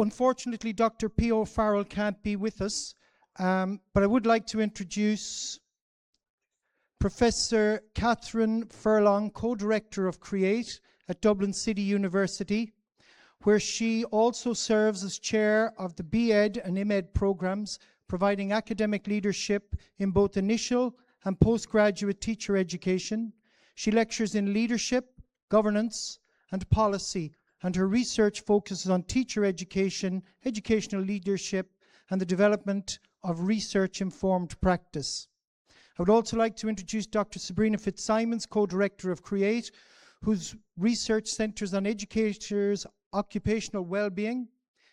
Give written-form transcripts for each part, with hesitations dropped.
Unfortunately, Dr. P.O. Farrell can't be with us, but I would like to introduce Professor Catherine Furlong, co-director of CREATE at Dublin City University, where she also serves as chair of the BEd and IMEd programs, providing academic leadership in both initial and postgraduate teacher education. She lectures in leadership, governance, and policy, and her research focuses on teacher education, educational leadership, and the development of research-informed practice. I would also like to introduce Dr. Sabrina Fitzsimons, co-director of CREATE, whose research centres on educators' occupational well-being,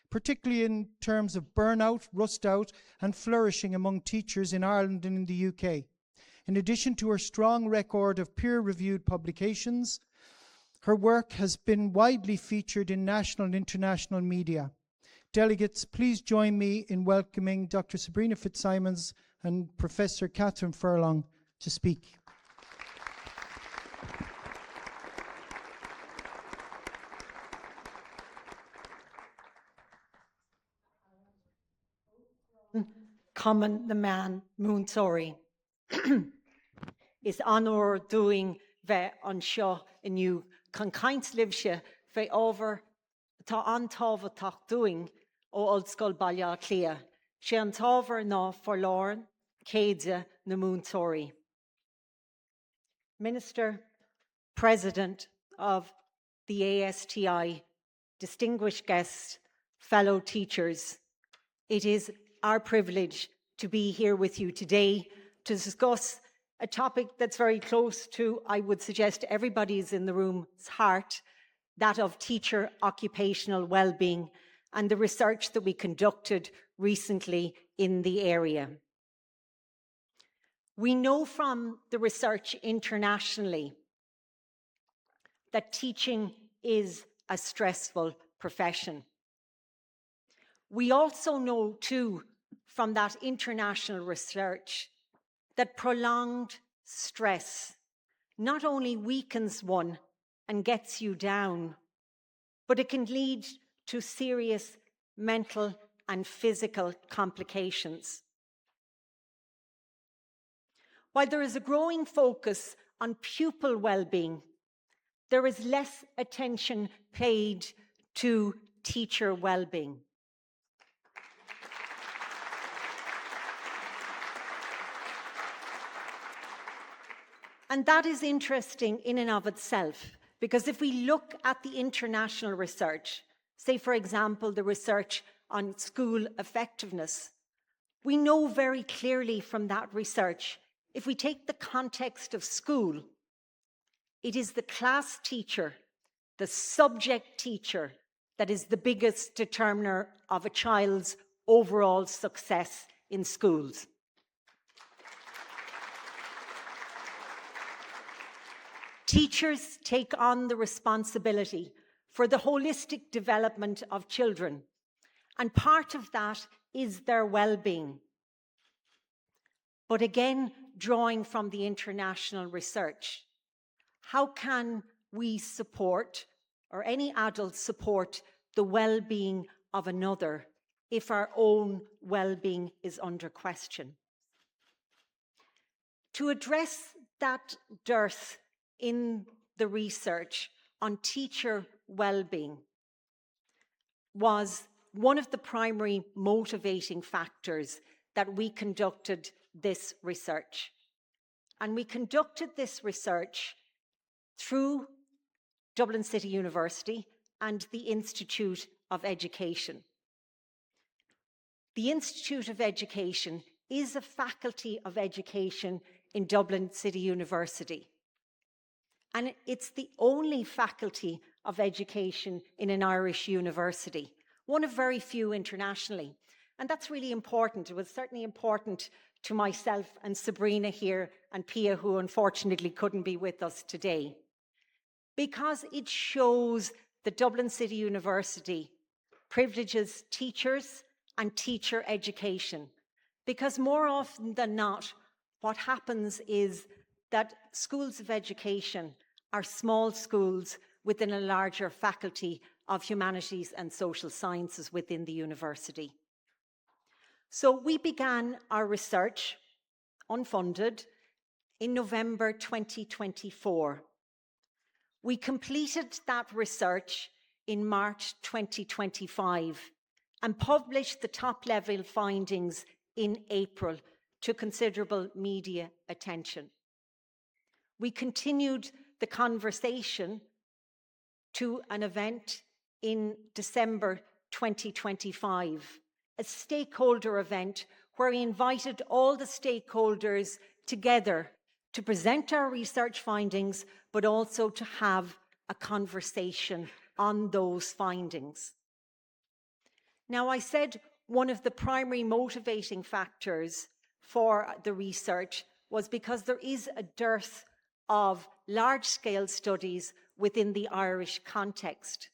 particularly in terms of burnout, rust-out, and flourishing among teachers in Ireland and in the UK. In addition to her strong record of peer-reviewed publications, her work has been widely featured in national and international media. Delegates, please join me in welcoming Dr. Sabrina Fitzsimons and Professor Catherine Furlong to speak. Common the man Moonsori is honor doing ve on seo iniu con kaint livse ve over ta an tava tak doing o old school balya clear she an taver na forlorn Cadia na Moonsori. Minister, President of the ASTI, distinguished guests, fellow teachers, it is our privilege to be here with you today to discuss a topic that's very close to, I would suggest, everybody's in the room's heart, that of teacher occupational well-being and the research that we conducted recently in the area. We know from the research internationally that teaching is a stressful profession. We also know, too, from that international research that prolonged stress not only weakens one and gets you down, but it can lead to serious mental and physical complications. While there is a growing focus on pupil well-being, there is less attention paid to teacher well-being. And that is interesting in and of itself, because if we look at the international research, say, for example, the research on school effectiveness, we know very clearly from that research, if we take the context of school, it is the class teacher, the subject teacher, that is the biggest determiner of a child's overall success in schools. Teachers take on the responsibility for the holistic development of children, and part of that is their well-being. But again, drawing from the international research, how can we support, or any adult support, the well-being of another if our own well-being is under question? To address that dearth in the research on teacher well-being was one of the primary motivating factors that we conducted this research. And we conducted this research through Dublin City University and the Institute of Education. The Institute of Education is a faculty of education in Dublin City University. And it's the only faculty of education in an Irish university, one of very few internationally. And that's really important. It was certainly important to myself and Sabrina here and Pia, who unfortunately couldn't be with us today, because it shows that Dublin City University privileges teachers and teacher education. Because more often than not, what happens is that schools of education are small schools within a larger faculty of humanities and social sciences within the university. So we began our research, unfunded, in November 2024. We completed that research in March 2025 and published the top-level findings in April to considerable media attention. We continued the conversation to an event in December 2025, a stakeholder event where we invited all the stakeholders together to present our research findings, but also to have a conversation on those findings. Now, I said one of the primary motivating factors for the research was because there is a dearth of large-scale studies within the Irish context.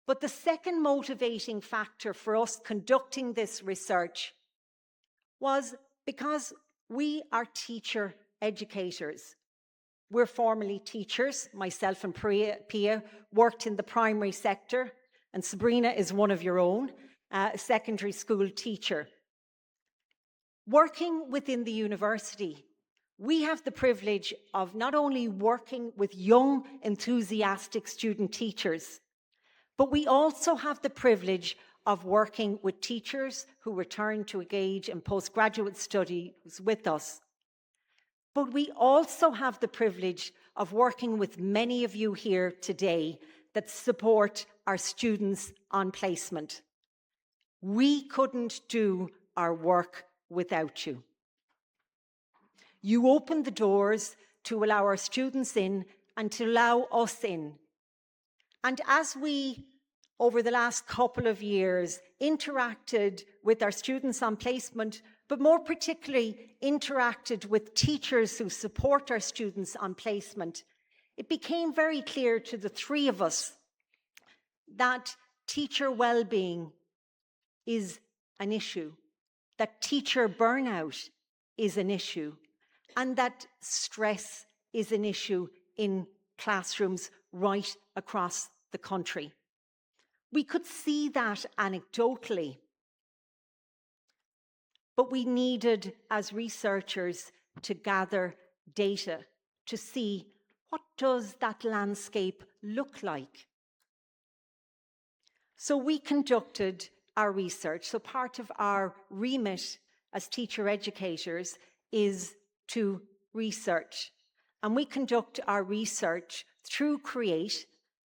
But the second motivating factor for us conducting this research was because we are teacher educators. We're formerly teachers. Myself and Pia worked in the primary sector, and Sabrina is one of your own, a secondary school teacher. Working within the university, we have the privilege of not only working with young, enthusiastic student teachers, but we also have the privilege of working with teachers who return to engage in postgraduate studies with us. But we also have the privilege of working with many of you here today that support our students on placement. We couldn't do our work without you. You opened the doors to allow our students in and to allow us in. And as we, over the last couple of years, interacted with our students on placement, but more particularly interacted with teachers who support our students on placement, it became very clear to the three of us that teacher well-being is an issue, that teacher burnout is an issue, and that stress is an issue in classrooms right across the country. We could see that anecdotally, but we needed, as researchers, to gather data to see what does that landscape look like. So we conducted our research. So part of our remit as teacher educators is to research. And we conduct our research through CREATE,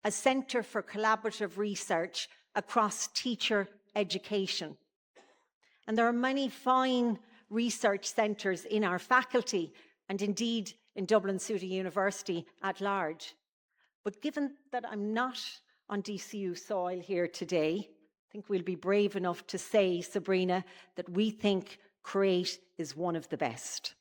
a centre for collaborative research across teacher education. And there are many fine research centres in our faculty and indeed in Dublin City University at large. But given that I'm not on DCU soil here today, I think we'll be brave enough to say, Sabrina, that we think CREATE is one of the best.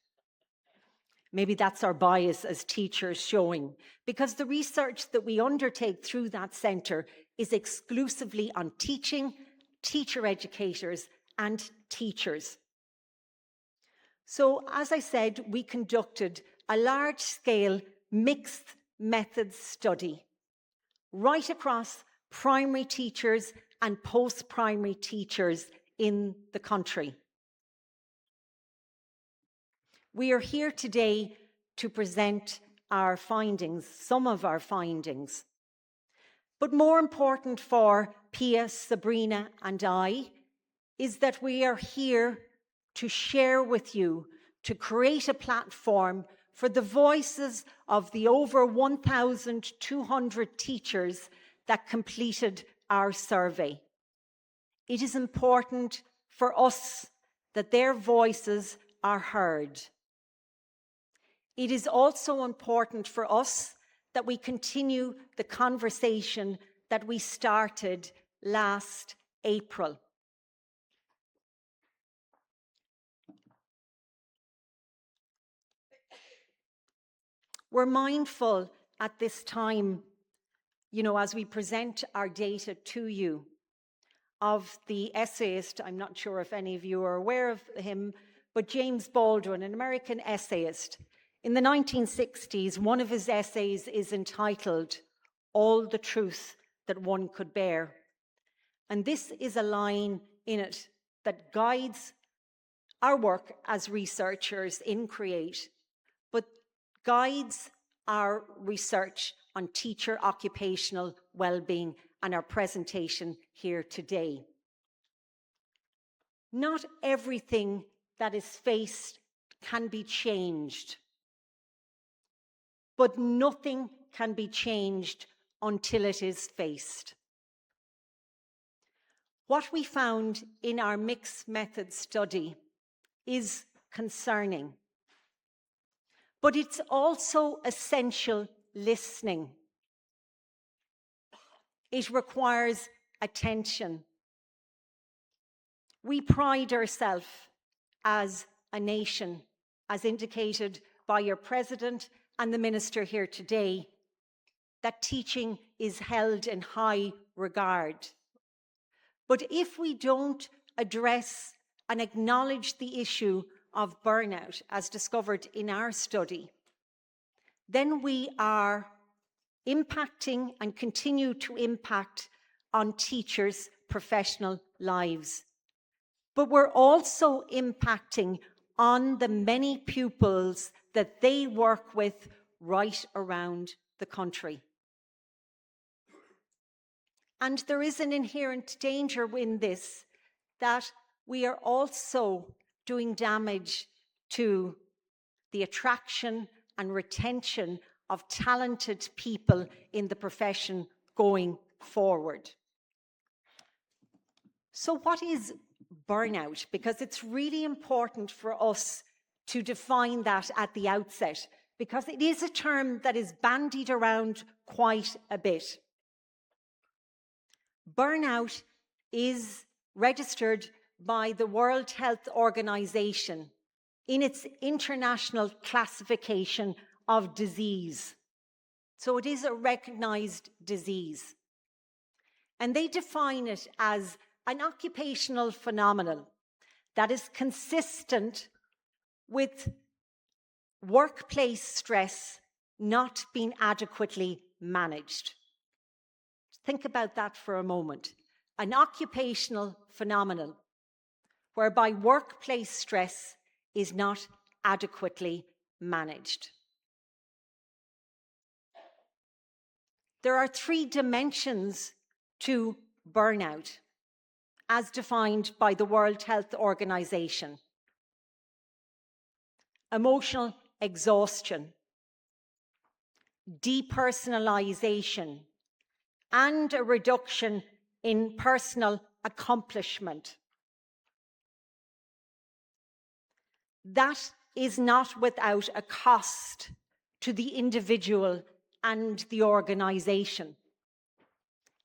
Maybe that's our bias as teachers showing, because the research that we undertake through that centre is exclusively on teaching, teacher educators, and teachers. So, as I said, we conducted a large-scale mixed methods study right across primary teachers and post-primary teachers in the country. We are here today to present our findings, some of our findings. But more important for Pia, Sabrina, and I is that we are here to share with you, to create a platform for the voices of the over 1,200 teachers that completed our survey. It is important for us that their voices are heard. It is also important for us that we continue the conversation that we started last April. We're mindful at this time, as we present our data to you, of the essayist. I'm not sure if any of you are aware of him, but James Baldwin, an American essayist. In the 1960s, one of his essays is entitled, "All the Truth that one could bear. And this is a line in it that guides our work as researchers in CREATE, but guides our research on teacher occupational well-being and our presentation here today. Not everything that is faced can be changed, but nothing can be changed until it is faced. What we found in our mixed method study is concerning, but it's also essential listening. It requires attention. We pride ourselves as a nation, as indicated by your president and the minister here today, that teaching is held in high regard. But if we don't address and acknowledge the issue of burnout as discovered in our study, then we are impacting and continue to impact on teachers' professional lives. But we're also impacting on the many pupils that they work with right around the country. And there is an inherent danger in this, that we are also doing damage to the attraction and retention of talented people in the profession going forward. So what is burnout? Because it's really important for us to define that at the outset, because it is a term that is bandied around quite a bit. Burnout is registered by the World Health Organization in its international classification of disease. So it is a recognized disease. And they define it as an occupational phenomenon that is consistent with workplace stress not being adequately managed. Think about that for a moment. An occupational phenomenon whereby workplace stress is not adequately managed. There are 3 dimensions to burnout, as defined by the World Health Organization. Emotional exhaustion, depersonalization, and a reduction in personal accomplishment. That is not without a cost to the individual and the organization.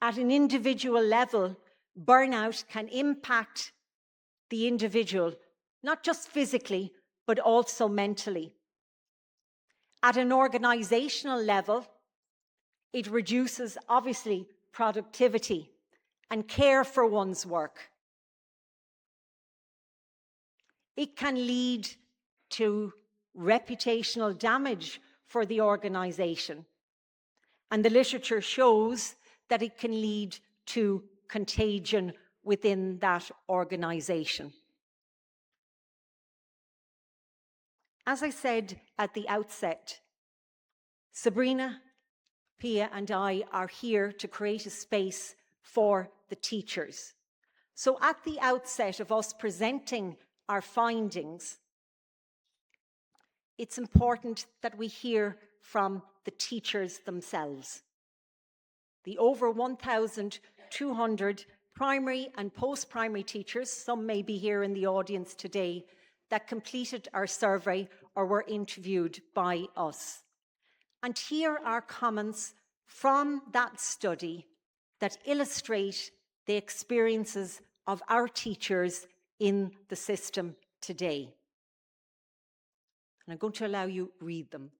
At an individual level, burnout can impact the individual, not just physically, but also mentally. At an organizational level, it reduces, obviously, productivity and care for one's work. It can lead to reputational damage for the organization. And the literature shows that it can lead to contagion within that organization. As I said at the outset, Sabrina, Pia, and I are here to create a space for the teachers. So at the outset of us presenting our findings, it's important that we hear from the teachers themselves. The over 1,200 primary and post-primary teachers, some may be here in the audience today, that completed our survey or were interviewed by us. And here are comments from that study that illustrate the experiences of our teachers in the system today. And I'm going to allow you to read them.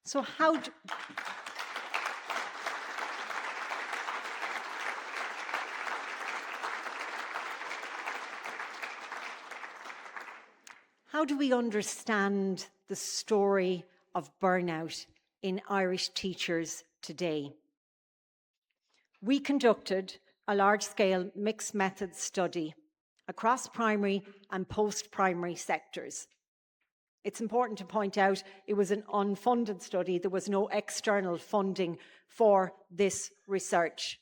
So how do we understand the story of burnout in Irish teachers today? We conducted a large-scale mixed method study across primary and post-primary sectors. It's important to point out it was an unfunded study. There was no external funding for this research.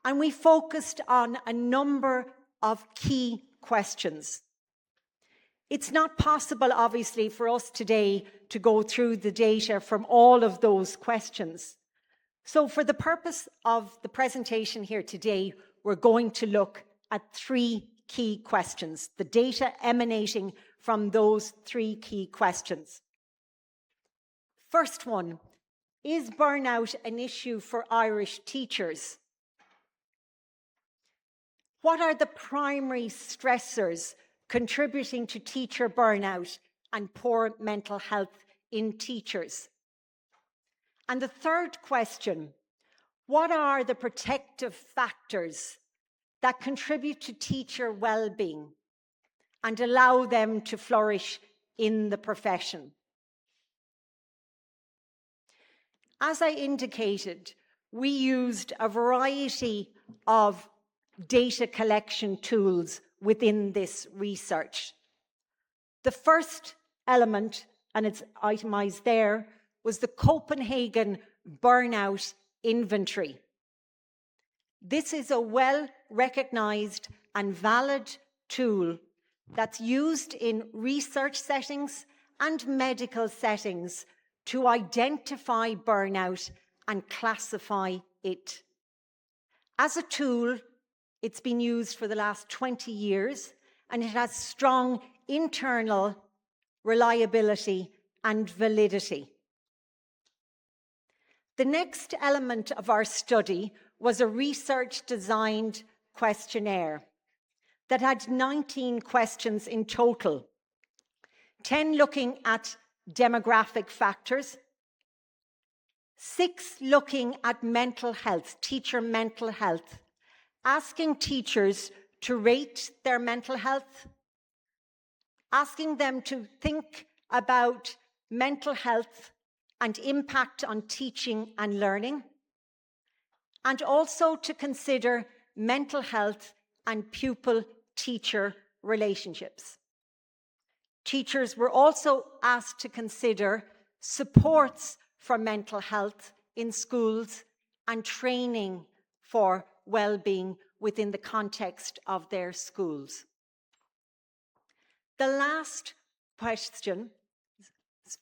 And we focused on a number of key questions. It's not possible, obviously, for us today to go through the data from all of those questions. So for the purpose of the presentation here today, we're going to look at 3 key questions, the data emanating from those 3 key questions. First one, is burnout an issue for Irish teachers? What are the primary stressors contributing to teacher burnout and poor mental health in teachers? And the third question, what are the protective factors that contribute to teacher well-being and allow them to flourish in the profession? As I indicated, we used a variety of data collection tools within this research. The first element, and it's itemized there, was the Copenhagen Burnout Inventory. This is a well-recognized and valid tool that's used in research settings and medical settings to identify burnout and classify it. As a tool, it's been used for the last 20 years, and it has strong internal reliability and validity. The next element of our study was a research-designed questionnaire that had 19 questions in total, 10 looking at demographic factors, 6 looking at mental health, teacher mental health, asking teachers to rate their mental health, asking them to think about mental health and impact on teaching and learning, and also to consider mental health and pupil-teacher relationships. Teachers were also asked to consider supports for mental health in schools and training for well-being within the context of their schools. The last question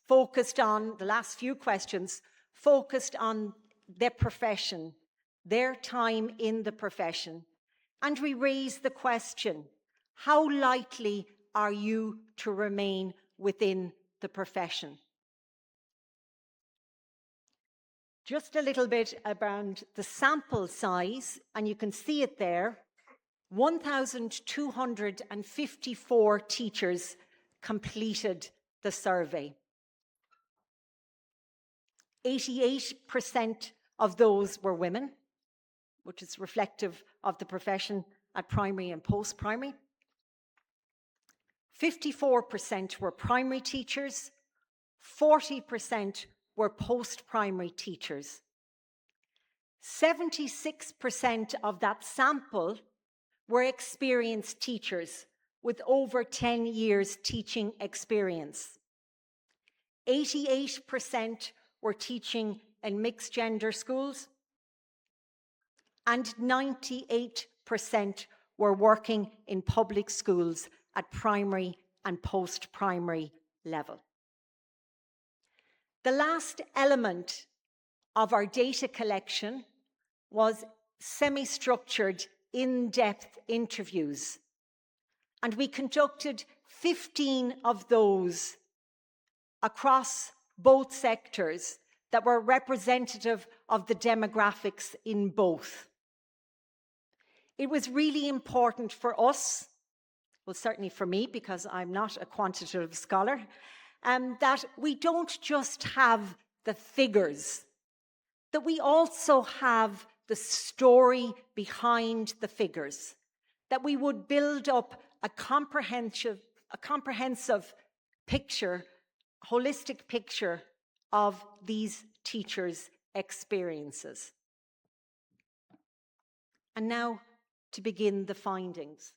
focused on, the last few questions focused on their profession, their time in the profession. And we raised the question, how likely are you to remain within the profession? Just a little bit around the sample size, and you can see it there. 1,254 teachers completed the survey. 88% of those were women, which is reflective of the profession at primary and post-primary. 54% were primary teachers, 40% were post-primary teachers. 76% of that sample were experienced teachers with over 10 years teaching experience. 88% were teaching in mixed gender schools, and 98% were working in public schools at primary and post-primary level. The last element of our data collection was semi-structured, in-depth interviews. And we conducted 15 of those across both sectors that were representative of the demographics in both. It was really important for us, well, certainly for me, because I'm not a quantitative scholar, that we don't just have the figures, that we also have the story behind the figures, that we would build up a comprehensive picture, holistic picture of these teachers' experiences. And now to begin the findings.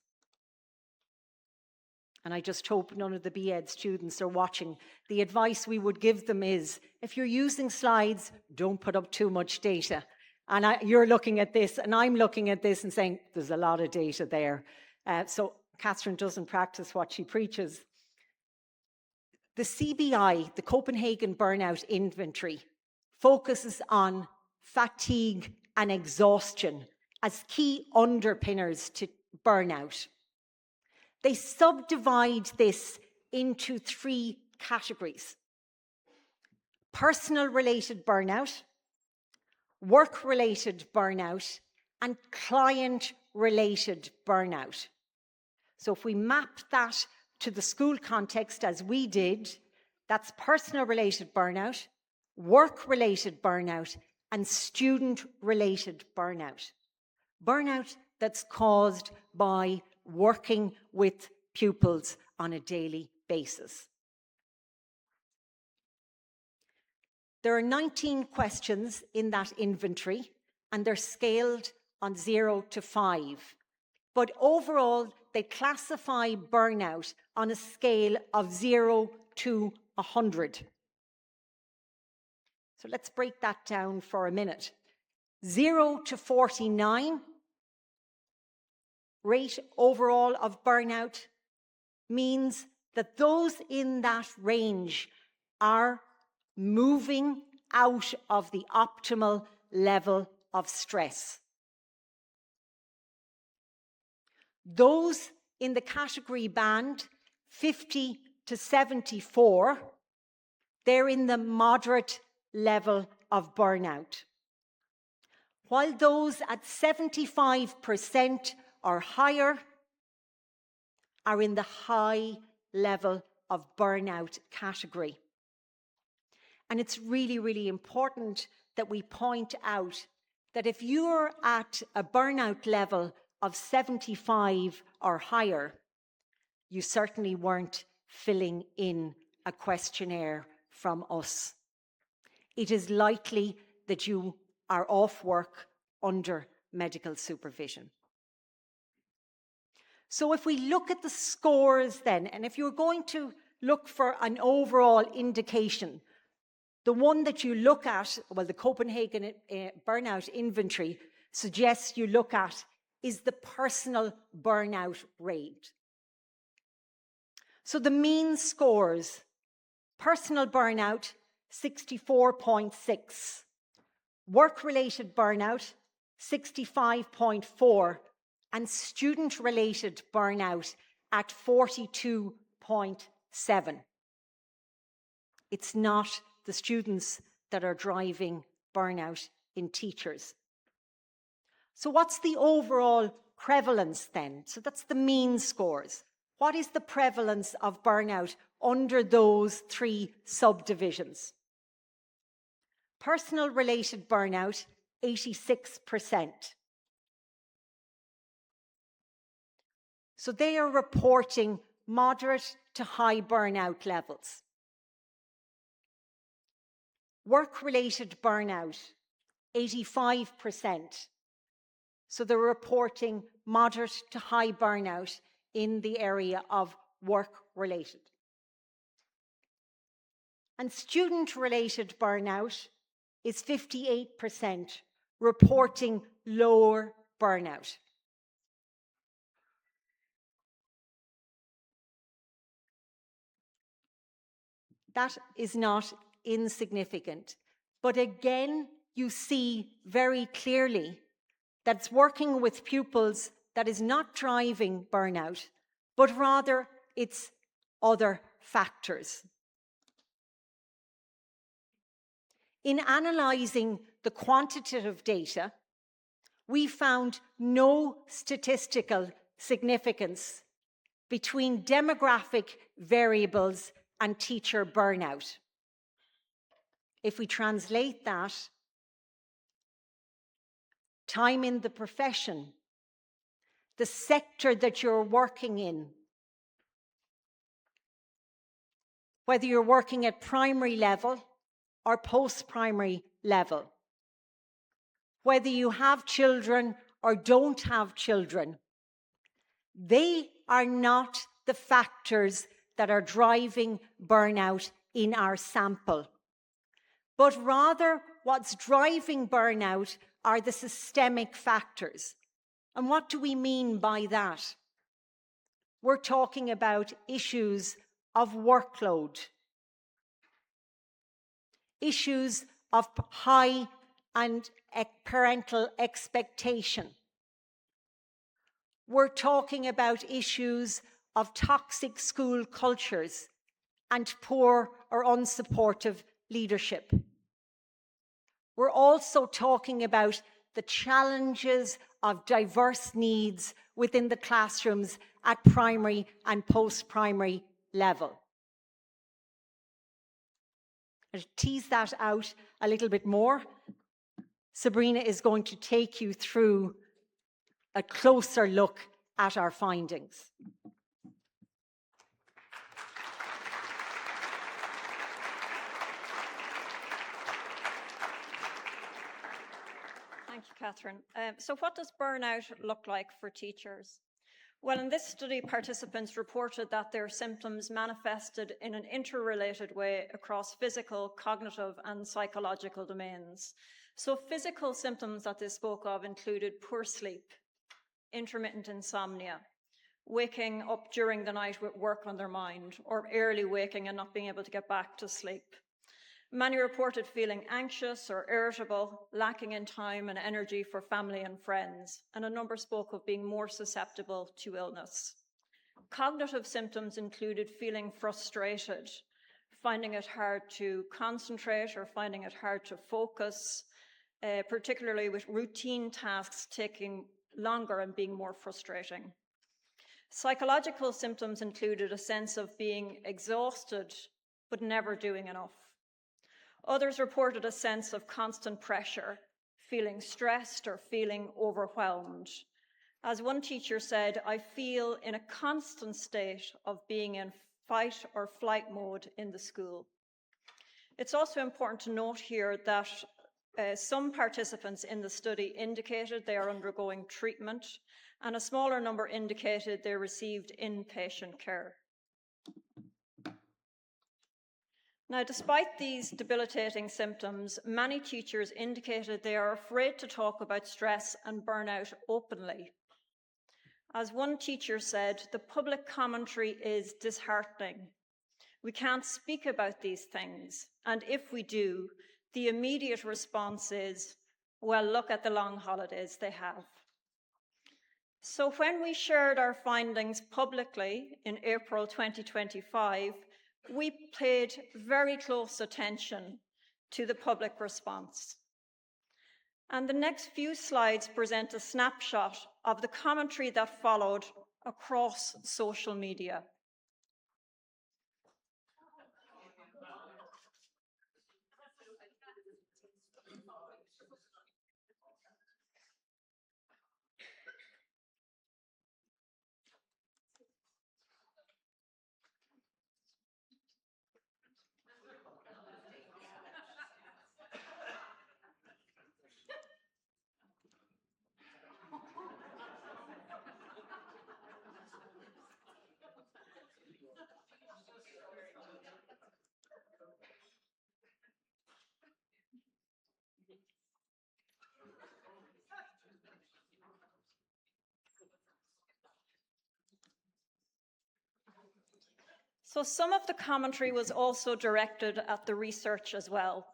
And I just hope none of the BEd students are watching. The advice we would give them is, if you're using slides, don't put up too much data. And you're looking at this, and I'm looking at this and saying, there's a lot of data there. So Catherine doesn't practice what she preaches. The CBI, the Copenhagen Burnout Inventory, focuses on fatigue and exhaustion as key underpinners to burnout. They subdivide this into 3 categories: personal-related burnout, work-related burnout, and client-related burnout. So if we map that to the school context as we did, that's personal-related burnout, work-related burnout, and student-related burnout. Burnout that's caused by working with pupils on a daily basis. There are 19 questions in that inventory, and they're scaled on 0 to 5. But overall, they classify burnout on a scale of 0 to 100. So let's break that down for a minute. 0 to 49 rate overall of burnout means that those in that range are moving out of the optimal level of stress. Those in the category band 50 to 74, they're in the moderate level of burnout. While those at 75% or higher are in the high level of burnout category. And it's really, really important that we point out that if you're at a burnout level of 75 or higher, you certainly weren't filling in a questionnaire from us. It is likely that you are off work under medical supervision. So if we look at the scores then, and if you're going to look for an overall indication, the one that you look at, well, the Copenhagen Burnout Inventory suggests you look at is the personal burnout rate. So the mean scores, personal burnout, 64.6. Work-related burnout, 65.4. And student-related burnout at 42.7. It's not the students that are driving burnout in teachers. So what's the overall prevalence then? So that's the mean scores. What is the prevalence of burnout under those 3 subdivisions? Personal-related burnout, 86%. So they are reporting moderate to high burnout levels. Work-related burnout, 85%. So they're reporting moderate to high burnout in the area of work-related. And student-related burnout is 58%, reporting lower burnout. That is not insignificant. But again, you see very clearly that it's working with pupils that is not driving burnout, but rather it's other factors. In analysing the quantitative data, we found no statistical significance between demographic variables and teacher burnout. If we translate that, time in the profession, the sector that you're working in, whether you're working at primary level or post-primary level, whether you have children or don't have children, they are not the factors that are driving burnout in our sample. But rather, what's driving burnout are the systemic factors. And what do we mean by that? We're talking about issues of workload, issues of high and parental expectation. We're talking about issues of toxic school cultures and poor or unsupportive leadership. We're also talking about the challenges of diverse needs within the classrooms at primary and post-primary level. And to tease that out a little bit more, Sabrina is going to take you through a closer look at our findings. Thank you, Catherine. So what does burnout look like for teachers? Well, in this study, participants reported that their symptoms manifested in an interrelated way across physical, cognitive, and psychological domains. So physical symptoms that they spoke of included poor sleep, intermittent insomnia, waking up during the night with work on their mind, or early waking and not being able to get back to sleep. Many reported feeling anxious or irritable, lacking in time and energy for family and friends, and a number spoke of being more susceptible to illness. Cognitive symptoms included feeling frustrated, finding it hard to concentrate or finding it hard to focus, particularly with routine tasks taking longer and being more frustrating. Psychological symptoms included a sense of being exhausted but never doing enough. Others reported a sense of constant pressure, feeling stressed or feeling overwhelmed. As one teacher said, "I feel in a constant state of being in fight or flight mode in the school." It's also important to note here that some participants in the study indicated they are undergoing treatment, and a smaller number indicated they received inpatient care. Now, despite these debilitating symptoms, many teachers indicated they are afraid to talk about stress and burnout openly. As one teacher said, "The public commentary is disheartening. We can't speak about these things, and if we do, the immediate response is, well, look at the long holidays they have." So when we shared our findings publicly in April 2025, we paid very close attention to the public response. And the next few slides present a snapshot of the commentary that followed across social media. So some of the commentary was also directed at the research as well.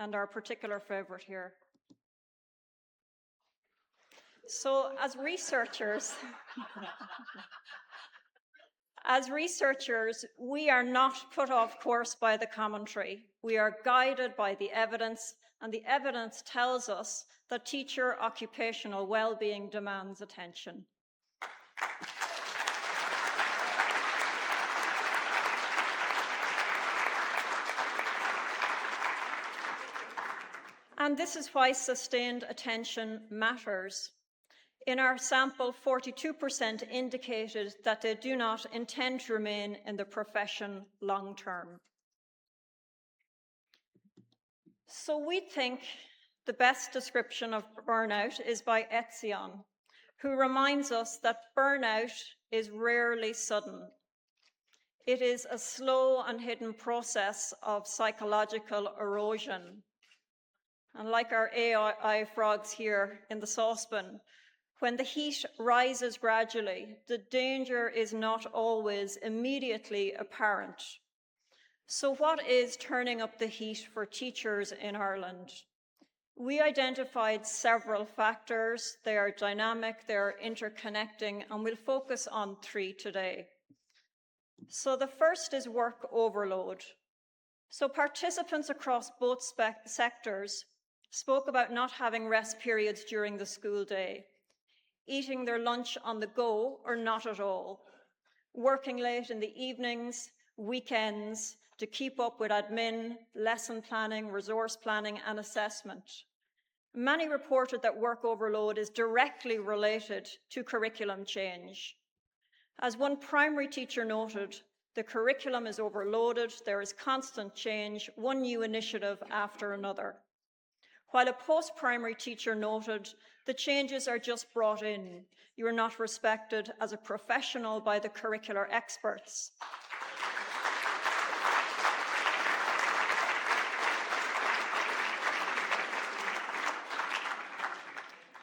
And our particular favorite here. So as researchers, we are not put off course by the commentary. We are guided by the evidence, and the evidence tells us that teacher occupational well-being demands attention. And this is why sustained attention matters. In our sample, 42% indicated that they do not intend to remain in the profession long term. So we think the best description of burnout is by Fitzsimons, who reminds us that burnout is rarely sudden. It is a slow and hidden process of psychological erosion. And like our AI frogs here in the saucepan, when the heat rises gradually, the danger is not always immediately apparent. So what is turning up the heat for teachers in Ireland? We identified several factors. They are dynamic, they are interconnecting, and we'll focus on 3 today. So the first is work overload. So participants across both sectors spoke about not having rest periods during the school day, eating their lunch on the go or not at all, working late in the evenings, weekends, to keep up with admin, lesson planning, resource planning, and assessment. Many reported that work overload is directly related to curriculum change. As one primary teacher noted, the curriculum is overloaded, there is constant change, one new initiative after another. While a post-primary teacher noted, the changes are just brought in. You are not respected as a professional by the curricular experts.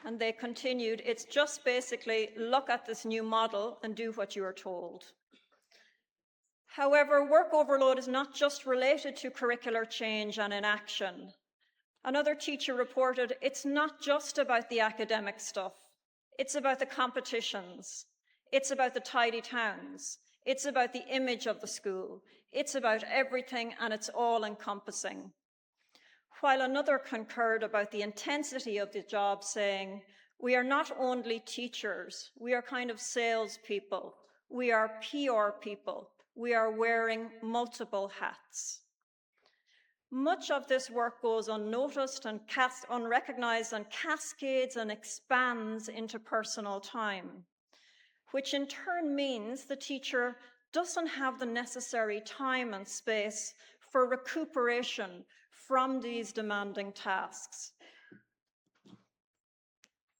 And they continued, it's just basically look at this new model and do what you are told. However, work overload is not just related to curricular change and inaction. Another teacher reported, it's not just about the academic stuff. It's about the competitions. It's about the tidy towns. It's about the image of the school. It's about everything, and it's all-encompassing. While another concurred about the intensity of the job, saying, we are not only teachers, we are kind of salespeople. We are PR people. We are wearing multiple hats. Much of this work goes unnoticed and unrecognized and cascades and expands into personal time, which in turn means the teacher doesn't have the necessary time and space for recuperation from these demanding tasks.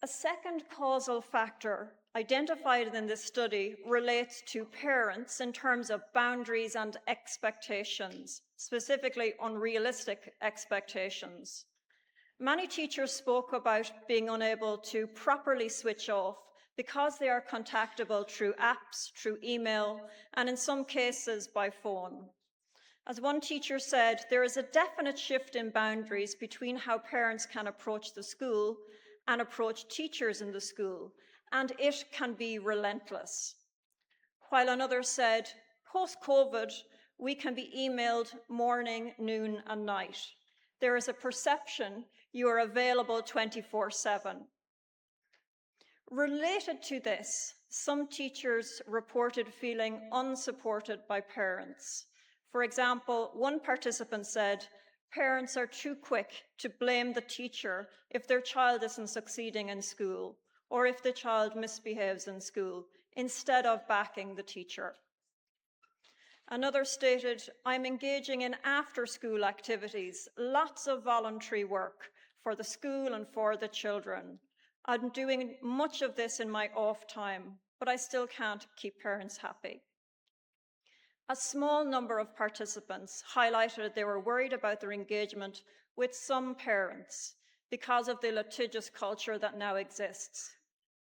A second causal factor identified in this study relates to parents in terms of boundaries and expectations, specifically unrealistic expectations. Many teachers spoke about being unable to properly switch off because they are contactable through apps, through email, and in some cases by phone. As one teacher said, there is a definite shift in boundaries between how parents can approach the school and approach teachers in the school, and it can be relentless. While another said, post-COVID, we can be emailed morning, noon, and night. There is a perception you are available 24/7. Related to this, some teachers reported feeling unsupported by parents. For example, one participant said, parents are too quick to blame the teacher if their child isn't succeeding in school or if the child misbehaves in school, instead of backing the teacher. Another stated, I'm engaging in after-school activities, lots of voluntary work for the school and for the children. I'm doing much of this in my off time, but I still can't keep parents happy. A small number of participants highlighted they were worried about their engagement with some parents because of the litigious culture that now exists.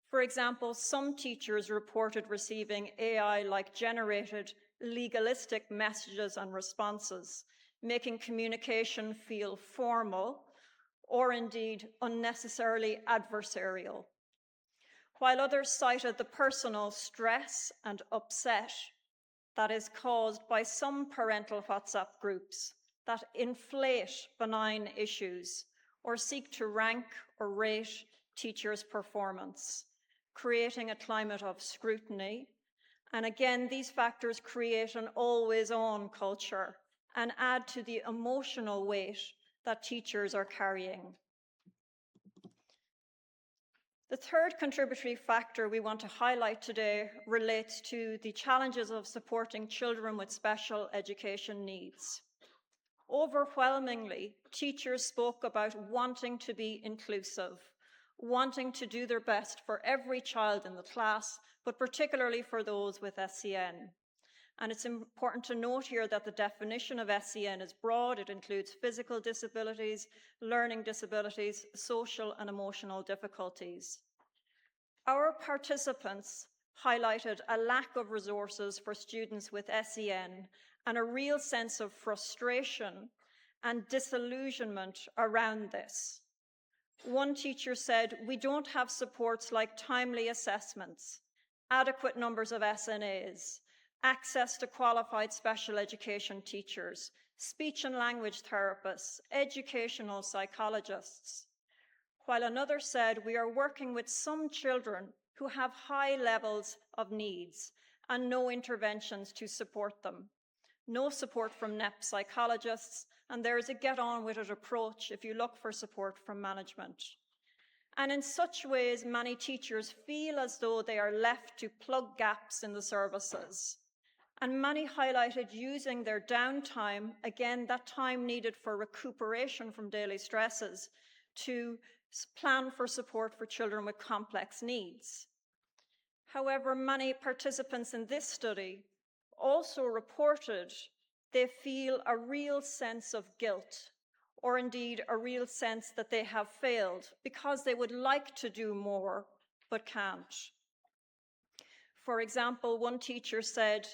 For example, some teachers reported receiving AI-like generated legalistic messages and responses, making communication feel formal or indeed unnecessarily adversarial. While others cited the personal stress and upset that is caused by some parental WhatsApp groups that inflate benign issues or seek to rank or rate teachers' performance, creating a climate of scrutiny. And again, these factors create an always-on culture and add to the emotional weight that teachers are carrying. The third contributory factor we want to highlight today relates to the challenges of supporting children with special education needs. Overwhelmingly, teachers spoke about wanting to be inclusive, wanting to do their best for every child in the class, but particularly for those with SEN. And it's important to note here that the definition of SEN is broad. It includes physical disabilities, learning disabilities, social and emotional difficulties. Our participants highlighted a lack of resources for students with SEN and a real sense of frustration and disillusionment around this. One teacher said, "We don't have supports like timely assessments, adequate numbers of SNAs, access to qualified special education teachers, speech and language therapists, educational psychologists." While another said, "We are working with some children who have high levels of needs and no interventions to support them. No support from NEP psychologists, and there is a get-on-with-it approach if you look for support from management." And in such ways, many teachers feel as though they are left to plug gaps in the services. And many highlighted using their downtime, again, that time needed for recuperation from daily stresses, to plan for support for children with complex needs. However, many participants in this study also reported they feel a real sense of guilt, or indeed a real sense that they have failed because they would like to do more but can't. For example, one teacher said,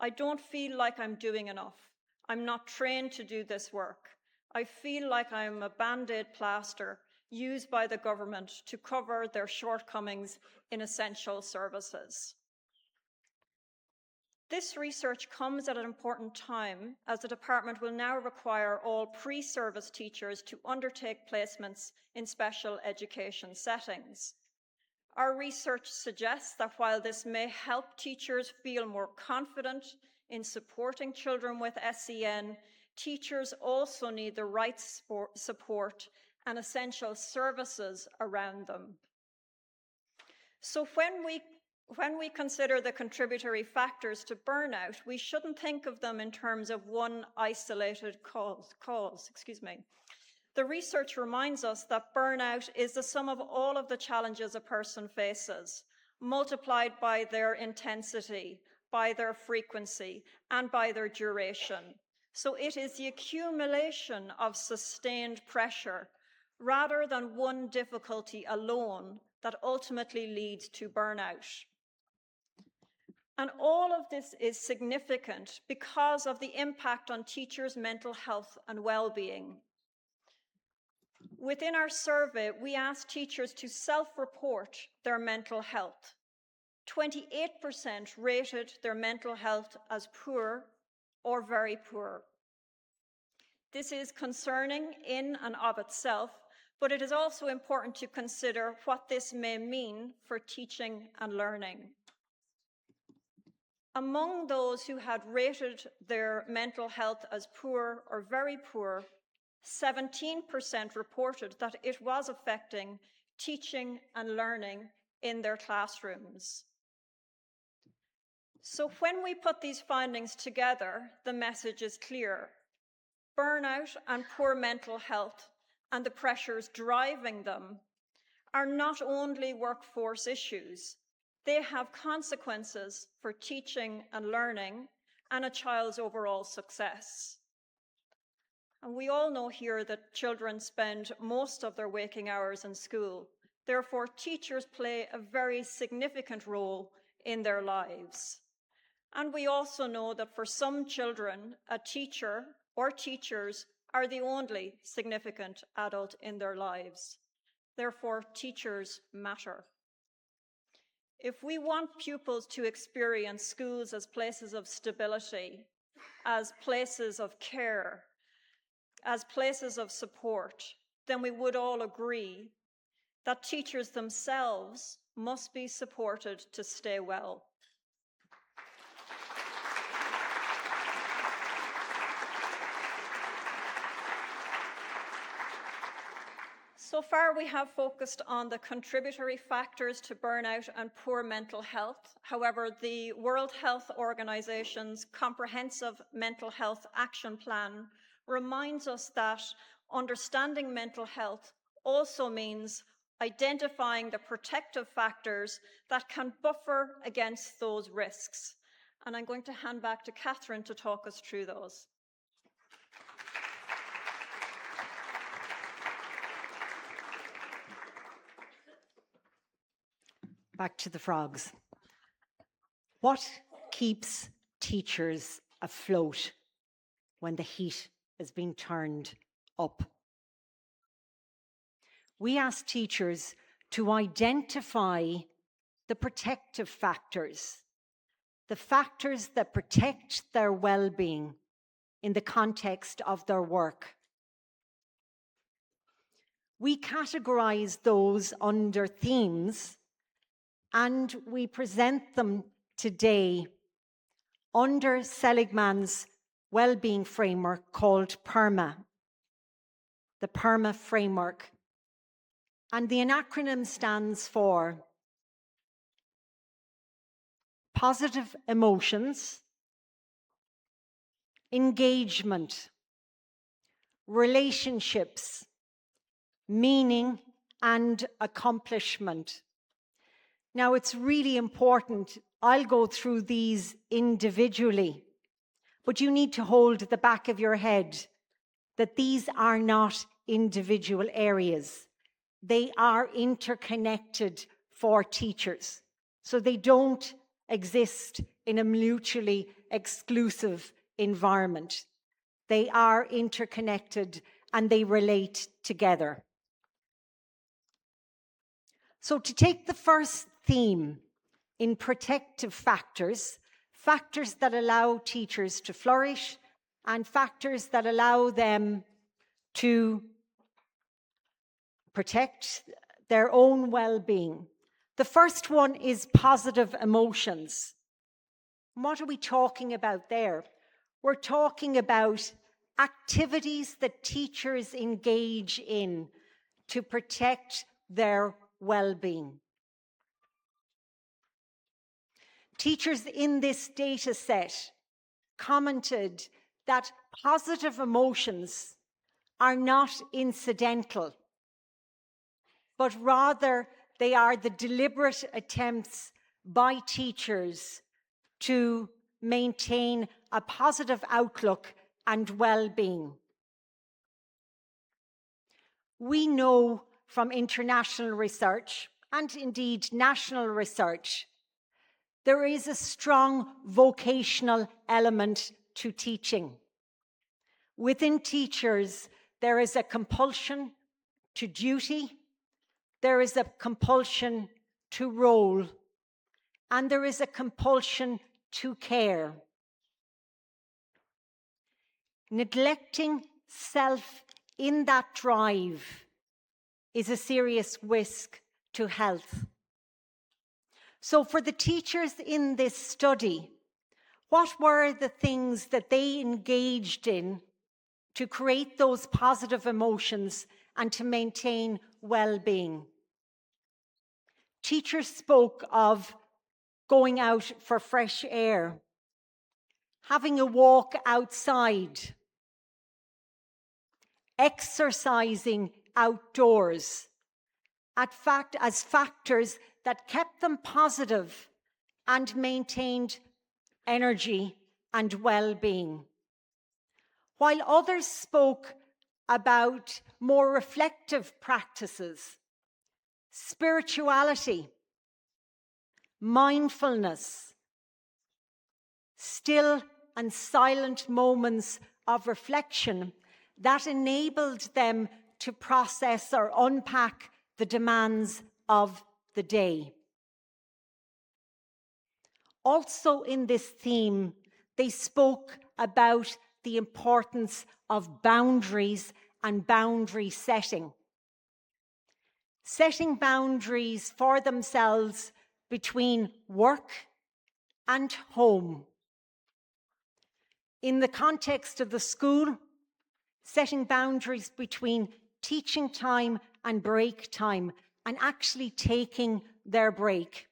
"I don't feel like I'm doing enough. I'm not trained to do this work. I feel like I'm a Band-Aid plaster used by the government to cover their shortcomings in essential services." This research comes at an important time, as the department will now require all pre-service teachers to undertake placements in special education settings. Our research suggests that while this may help teachers feel more confident in supporting children with SEN, teachers also need the right support and essential services around them. So when we consider the contributory factors to burnout, we shouldn't think of them in terms of one isolated cause. The research reminds us that burnout is the sum of all of the challenges a person faces, multiplied by their intensity, by their frequency, and by their duration. So it is the accumulation of sustained pressure, rather than one difficulty alone, that ultimately leads to burnout. And all of this is significant because of the impact on teachers' mental health and well-being. Within our survey, we asked teachers to self-report their mental health. 28% rated their mental health as poor or very poor. This is concerning in and of itself, but it is also important to consider what this may mean for teaching and learning. Among those who had rated their mental health as poor or very poor, 17% reported that it was affecting teaching and learning in their classrooms. So when we put these findings together, the message is clear. Burnout and poor mental health and the pressures driving them are not only workforce issues, they have consequences for teaching and learning and a child's overall success. And we all know here that children spend most of their waking hours in school. Therefore, teachers play a very significant role in their lives. And we also know that for some children, a teacher or teachers are the only significant adult in their lives. Therefore, teachers matter. If we want pupils to experience schools as places of stability, as places of care, as places of support, then we would all agree that teachers themselves must be supported to stay well. So far, we have focused on the contributory factors to burnout and poor mental health. However, the World Health Organization's Comprehensive Mental Health Action Plan reminds us that understanding mental health also means identifying the protective factors that can buffer against those risks. And I'm going to hand back to Catherine to talk us through those. Back to the frogs. What keeps teachers afloat when the heat is being turned up? We ask teachers to identify the protective factors, the factors that protect their well-being in the context of their work. We categorize those under themes, and we present them today under Seligman's well-being framework called PERMA, the PERMA framework. And the acronym stands for positive emotions, engagement, relationships, meaning, and accomplishment. Now, it's really important. I'll go through these individually, but you need to hold at the back of your head that these are not individual areas. They are interconnected for teachers. So they don't exist in a mutually exclusive environment. They are interconnected and they relate together. So to take the first theme in protective factors, factors that allow teachers to flourish and factors that allow them to protect their own well-being. The first one is positive emotions. What are we talking about there? We're talking about activities that teachers engage in to protect their well-being. Teachers in this data set commented that positive emotions are not incidental, but rather they are the deliberate attempts by teachers to maintain a positive outlook and well-being. We know from international research, and indeed national research, there is a strong vocational element to teaching. Within teachers, there is a compulsion to duty, there is a compulsion to role, and there is a compulsion to care. Neglecting self in that drive is a serious risk to health. So for the teachers in this study, what were the things that they engaged in to create those positive emotions and to maintain well-being? Teachers spoke of going out for fresh air, having a walk outside, exercising outdoors, as factors that kept them positive and maintained energy and well-being. While others spoke about more reflective practices, spirituality, mindfulness, still and silent moments of reflection that enabled them to process or unpack the demands of the day. Also in this theme, they spoke about the importance of boundaries and boundary setting. Setting boundaries for themselves between work and home. In the context of the school, setting boundaries between teaching time and break time and actually taking their break.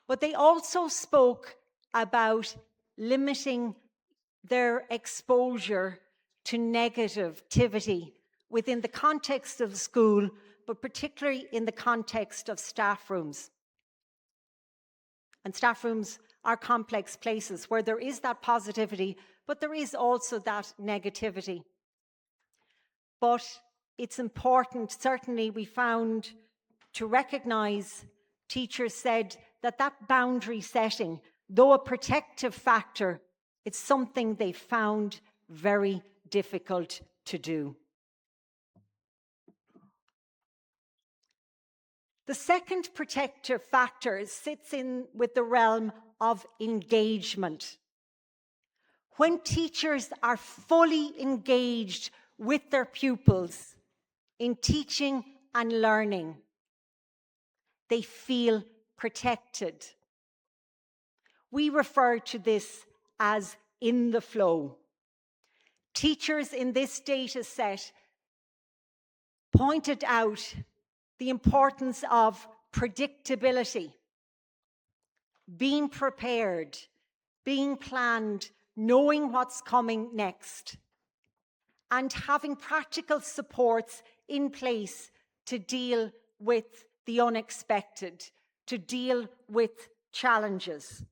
But they also spoke about limiting their exposure to negativity within the context of school, but particularly in the context of staff rooms. And staff rooms are complex places where there is that positivity, but there is also that negativity. But it's important, certainly we found, to recognize, teachers said that that boundary setting, though a protective factor, it's something they found very difficult to do. The second protective factor sits in with the realm of engagement. When teachers are fully engaged with their pupils in teaching and learning, they feel protected. We refer to this as in the flow. Teachers in this data set pointed out the importance of predictability, being prepared, being planned, knowing what's coming next, and having practical supports in place to deal with the unexpected, to deal with challenges.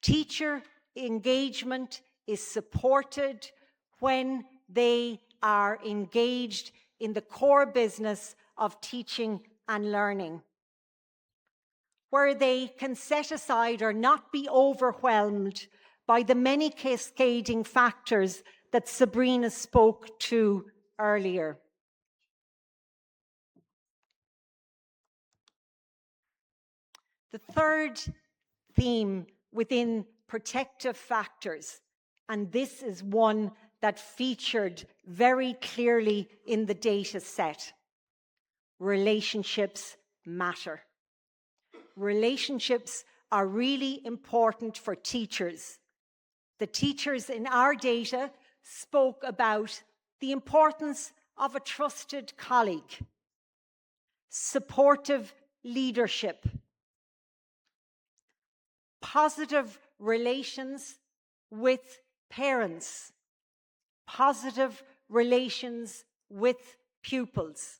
Teacher engagement is supported when they are engaged in the core business of teaching and learning, where they can set aside or not be overwhelmed by the many cascading factors that Sabrina spoke to earlier. The third theme within protective factors, and this is one that featured very clearly in the data set: relationships matter. Relationships are really important for teachers. The teachers in our data spoke about the importance of a trusted colleague, supportive leadership, positive relations with parents, positive relations with pupils.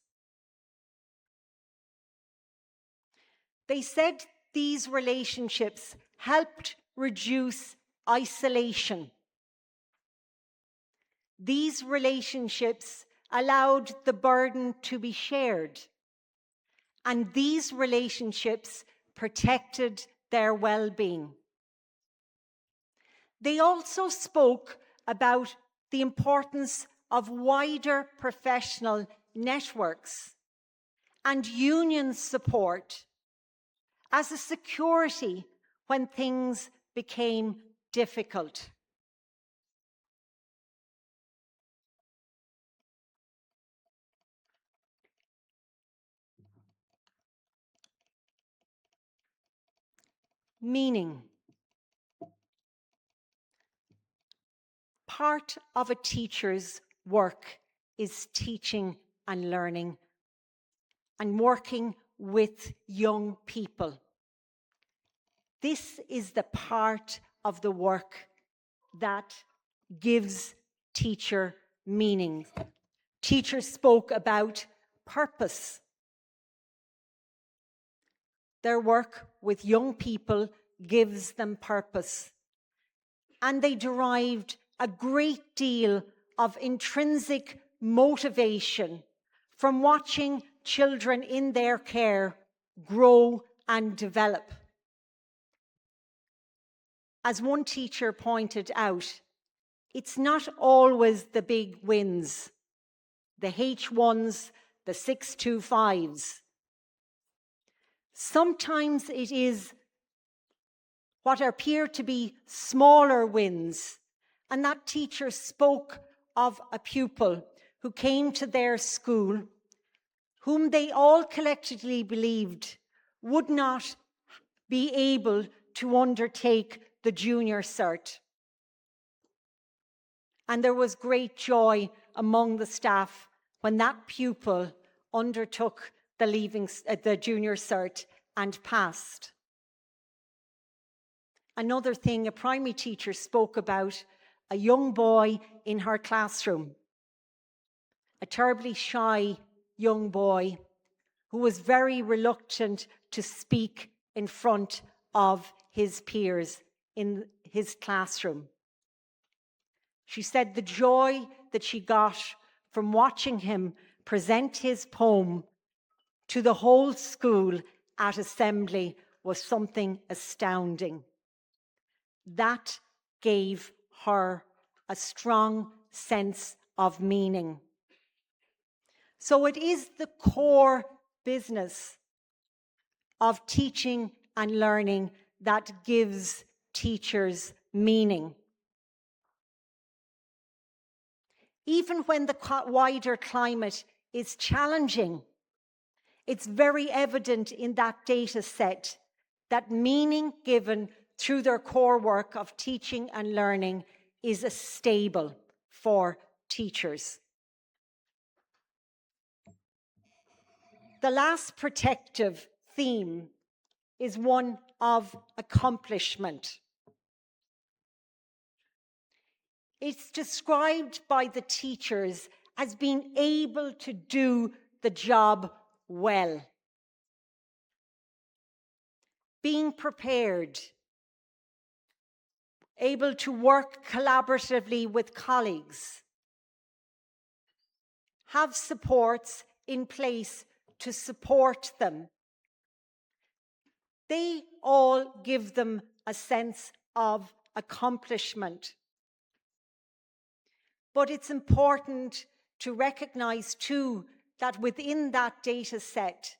They said these relationships helped reduce isolation. These relationships allowed the burden to be shared, and these relationships protected their well-being. They also spoke about the importance of wider professional networks and union support as a security when things became difficult. Meaning. Part of a teacher's work is teaching and learning and working with young people. This is the part of the work that gives teacher meaning. Teachers spoke about purpose. Their work with young people gives them purpose. And they derived a great deal of intrinsic motivation from watching children in their care grow and develop. As one teacher pointed out, it's not always the big wins, the H1s, the 625s. Sometimes it is what appear to be smaller wins. And that teacher spoke of a pupil who came to their school, whom they all collectively believed would not be able to undertake the junior cert. And there was great joy among the staff when that pupil undertook the junior cert and passed. Another thing a primary teacher spoke about, a young boy in her classroom, a terribly shy young boy who was very reluctant to speak in front of his peers in his classroom. She said the joy that she got from watching him present his poem to the whole school at assembly was something astounding. That gave her a strong sense of meaning. So it is the core business of teaching and learning that gives teachers meaning. Even when the wider climate is challenging, it's very evident in that data set that meaning given through their core work of teaching and learning is a stable for teachers. The last protective theme is one of accomplishment. It's described by the teachers as being able to do the job well, being prepared, able to work collaboratively with colleagues, have supports in place to support them. They all give them a sense of accomplishment. But it's important to recognize too that within that data set,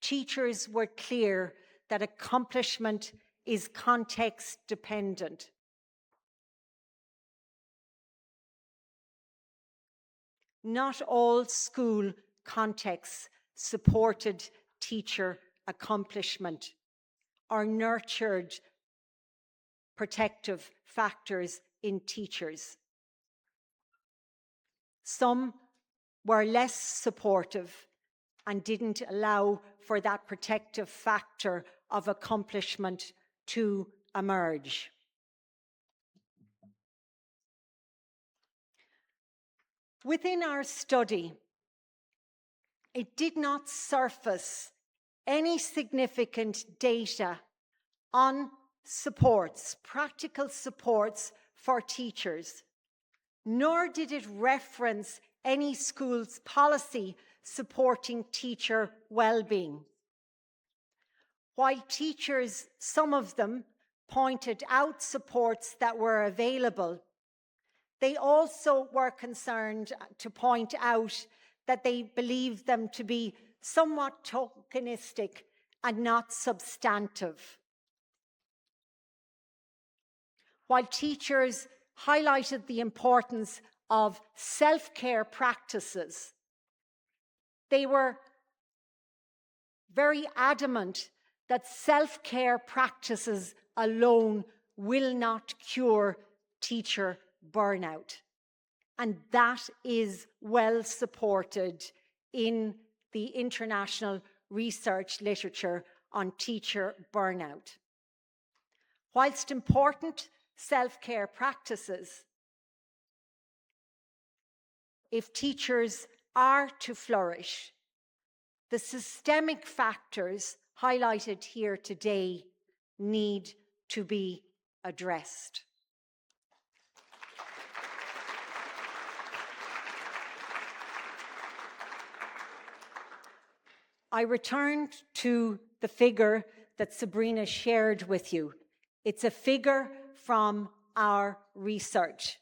teachers were clear that accomplishment is context dependent. Not all school contexts supported teacher accomplishment or nurtured protective factors in teachers. Some were less supportive and didn't allow for that protective factor of accomplishment to emerge. Within our study, it did not surface any significant data on supports, practical supports for teachers, nor did it reference any school's policy supporting teacher well-being. While teachers, some of them, pointed out supports that were available, they also were concerned to point out that they believed them to be somewhat tokenistic and not substantive. While teachers highlighted the importance of self-care practices, they were very adamant that self-care practices alone will not cure teacher burnout. And that is well supported in the international research literature on teacher burnout. Whilst important self-care practices, if teachers are to flourish, the systemic factors highlighted here today need to be addressed. I returned to the figure that Sabrina shared with you. It's a figure from our research.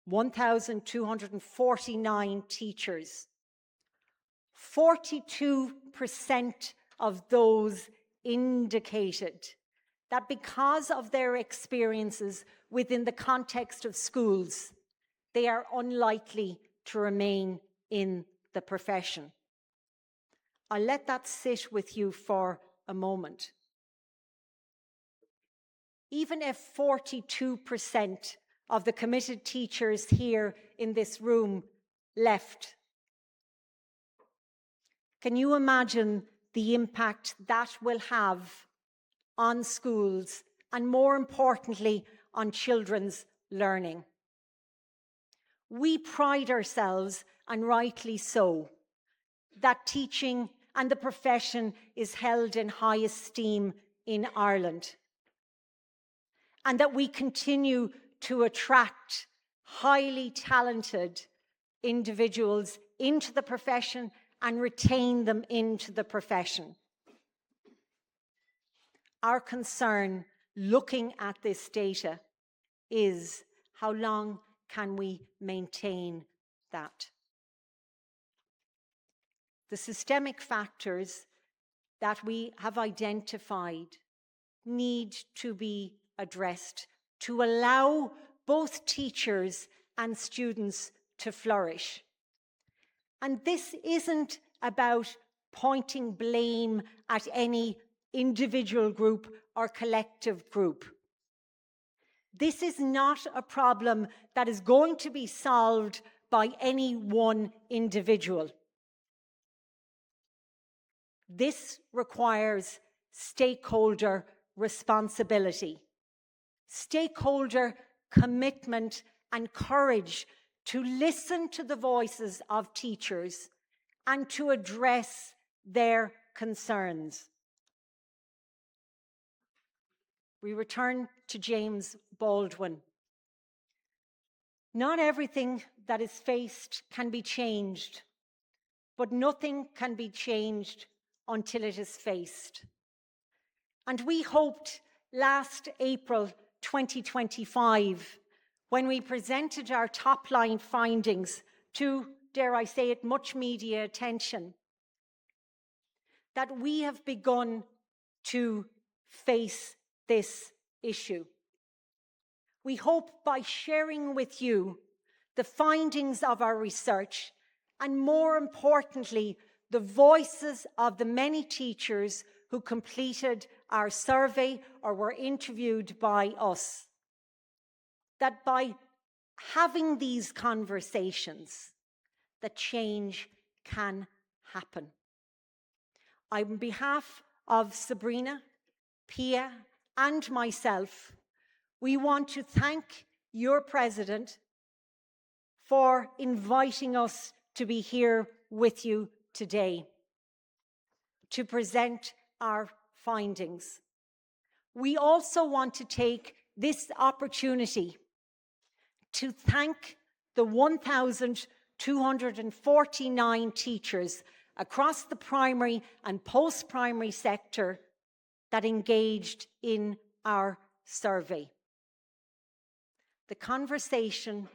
1,249 teachers. 42% of those indicated that because of their experiences within the context of schools, they are unlikely to remain in the profession. I'll let that sit with you for a moment. Even if 42% of the committed teachers here in this room left. Can you imagine the impact that will have on schools and, more importantly, on children's learning? We pride ourselves, and rightly so, that teaching and the profession is held in high esteem in Ireland, and that we continue to attract highly talented individuals into the profession and retain them into the profession. Our concern, looking at this data, is how long can we maintain that? The systemic factors that we have identified need to be addressed to allow both teachers and students to flourish. And this isn't about pointing blame at any individual group or collective group. This is not a problem that is going to be solved by any one individual. This requires stakeholder responsibility, stakeholder commitment and courage to listen to the voices of teachers and to address their concerns. We return to James Baldwin. Not everything that is faced can be changed, but nothing can be changed until it is faced. And we hoped last April 2025, when we presented our top-line findings to, dare I say it, much media attention, that we have begun to face this issue. We hope by sharing with you the findings of our research, and more importantly, the voices of the many teachers who completed our survey or were interviewed by us, that by having these conversations, the change can happen. On behalf of Sabrina, Pia, and myself, we want to thank your president for inviting us to be here with you today to present our findings. We also want to take this opportunity to thank the 1,249 teachers across the primary and post-primary sector that engaged in our survey. The conversation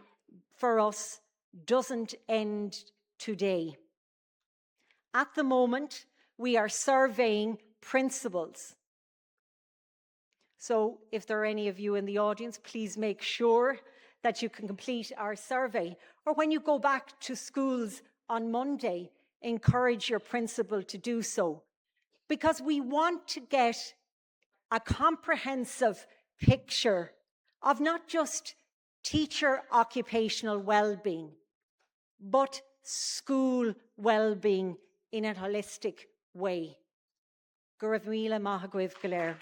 for us doesn't end today. At the moment, we are surveying principals. So if there are any of you in the audience, please make sure that you can complete our survey. Or when you go back to schools on Monday, encourage your principal to do so. Because we want to get a comprehensive picture of not just teacher occupational well-being, but school well-being in a holistic way. Go raibh míle maith agaibh go léir.